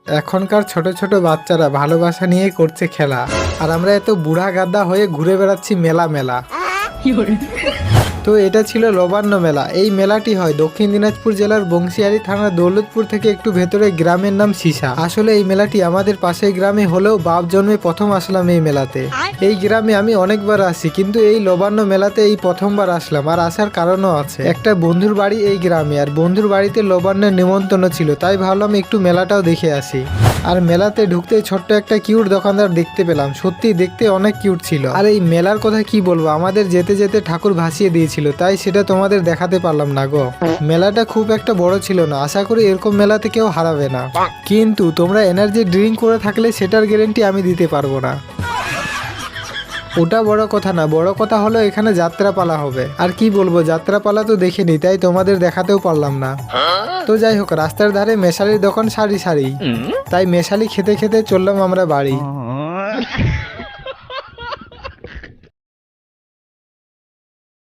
এখনকার ছোট ছোট বাচ্চারা ভালোবাসা নিয়ে করছে খেলা, আর আমরা এত বুড়া গাদা হয়ে ঘুরে বেড়াচ্ছি মেলা মেলা। তো এটা ছিল নবান্ন মেলা। এই মেলাটি হয় দক্ষিণ দিনাজপুর জেলার বংশিয়ারি থানার দৌলতপুর থেকে একটু ভেতরে, গ্রামের নাম সিসা। আসলে এই মেলাটি আমাদের পাশের গ্রামে হলেও বাপ জন্মে প্রথম আসলাম এই মেলাতে। এই গ্রামে আমি অনেকবার আসি, কিন্তু এই নবান্ন মেলাতে এই প্রথমবার আসলাম। আর আসার কারণও আছে, একটা বন্ধুর বাড়ি এই গ্রামে, আর বন্ধুর বাড়িতে নবান্নের নিমন্ত্রণ ছিল, তাই ভাবলাম একটু মেলাটাও দেখে আসি। আর মেলাতে ঢুকতেই ছোট্ট একটা কিউট দোকানদার দেখতে পেলাম, সত্যি দেখতে অনেক কিউট ছিল। আর এই মেলার কথা কি বলবো, আমাদের যেতে যেতে ঠাকুর ভাসিয়ে দিয়েছিল, তাই সেটা তোমাদের দেখাতে পারলাম না গো। মেলাটা খুব একটা বড় ছিল না, আশা করি এরকম মেলাতে কেউ হারাবে না, কিন্তু তোমরা এনার্জি ড্রিঙ্ক করে থাকলে সেটার গ্যারেন্টি আমি দিতে পারবো না। ওটা বড় কথা না, বড় কথা হলো এখানে যাত্রাপালা হবে। আর কি বলবো, যাত্রাপালা তো দেখিনি, তাই তোমাদের দেখাতেও পারলাম না। তো যাই হোক, রাস্তার ধারে মেশালির দোকান সারি সারি, তাই মেশালি খেতে খেতে চললাম আমরা বাড়ি।